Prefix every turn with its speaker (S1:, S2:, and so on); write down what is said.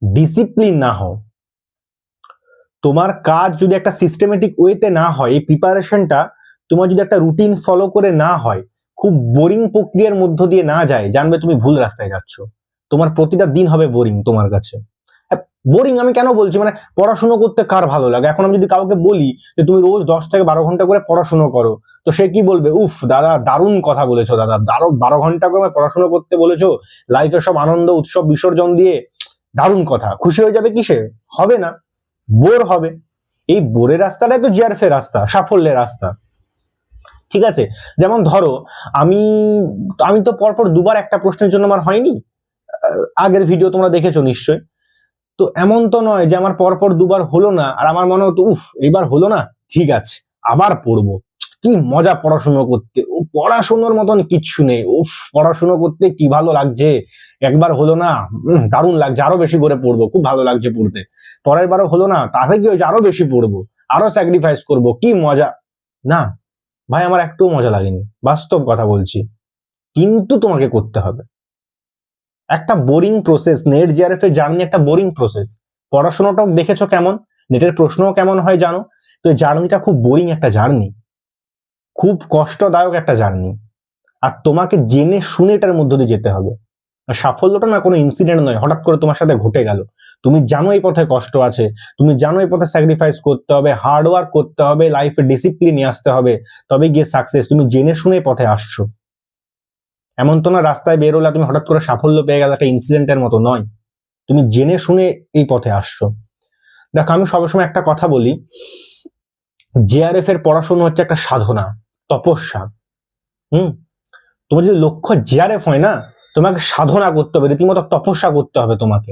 S1: Discipline না হও, তোমার কাজ যদি একটা সিস্টেমেটিক ওয়েতে না হয়, এই প্রিপারেশনটা তোমার যদি একটা রুটিন ফলো করে না হয়, খুব বোরিং প্রক্রিয়ার মধ্য দিয়ে না যায়, জানবে তুমি ভুল রাস্তায় যাচ্ছ। তোমার প্রতিটা দিন হবে বোরিং তোমার কাছে। বোরিং আমি কেন বলছি, মানে পড়াশুনো করতে কার ভালো লাগে? এখন আমি যদি কাউকে বলি যে তুমি রোজ 10 থেকে 12 ঘন্টা করে পড়াশুনো করো, তো সে কি বলবে? উফ দাদা, দারুণ কথা বলেছো দাদা, 12 ঘন্টা করে পড়াশুনো করতে বলেছো, লাইফে সব আনন্দ উৎসব বিসর্জন দিয়ে, দারুণ কথা। খুশি হয়ে যাবে কিসে? হবে না, বোর হবে। এই বোরের রাস্তাটাই তো জিআরএফ এর রাস্তা, সাফল্যের রাস্তা। ঠিক আছে, যেমন ধরো আমি আমি তো পরপর দুবার একটা প্রশ্নের জন্য আমার হয়নি, আগের ভিডিও তোমরা দেখেছো নিশ্চয়। তো এমন তো নয় যে আমার পরপর দুবার হলো না আর আমার মনে হতো উফ এবার হলো না, ঠিক আছে আবার পড়বো, কি মজা পড়াশুনো করতে, ও পড়াশুনোর মতন কিচ্ছু নেই, উফ পড়াশুনো করতে কি ভালো লাগছে, একবার হলো না দারুণ লাগছে, আরো বেশি করে পড়বো, খুব ভালো লাগছে পড়তে, পরের বারও হলো না, তাতে কি হয়েছে, আরো বেশি পড়বো, আরো স্যাক্রিফাইস করবো, কি মজা। না ভাই, আমার একটু মজা লাগেনি, বাস্তব কথা বলছি। কিন্তু তোমাকে করতে হবে। একটা বোরিং প্রসেস, নেট জিআরএফ এর জার্নি একটা বোরিং প্রসেস। পড়াশোনাটাও দেখেছো কেমন, নেটের প্রশ্নও কেমন হয় জানো, তো এই জার্নিটা খুব বোরিং একটা জার্নি, খুব কষ্টদায়ক একটা জার্নি। আর তোমাকে জেনে শুনে এটার মধ্য দিয়ে যেতে হবে। আর সাফল্যটা না কোনো ইনসিডেন্ট নয়, হঠাৎ করে তোমার সাথে ঘটে গেল। তুমি জানো এই পথে কষ্ট আছে, তুমি জানো এই পথে স্যাক্রিফাইস করতে হবে, হার্ড ওয়ার্ক করতে হবে, লাইফে ডিসিপ্লিন নিয়ে আসতে হবে, তবে গিয়ে সাকসেস। তুমি জেনে শুনে পথে আসছো, এমন তো না রাস্তায় বেরোলে তুমি হঠাৎ করে সাফল্য পেয়ে গেলে, একটা ইনসিডেন্টের মতো নয়, তুমি জেনে শুনে এই পথে আসছো। দেখো আমি সবসময় একটা কথা বলি, জেআরএফ এর পড়াশোনা হচ্ছে একটা সাধনা, তপস্যা। তোমার যদি লক্ষ্য জেআরএফ হয় না, তোমাকে সাধনা করতে হবে, রীতিমতো তপস্যা করতে হবে তোমাকে।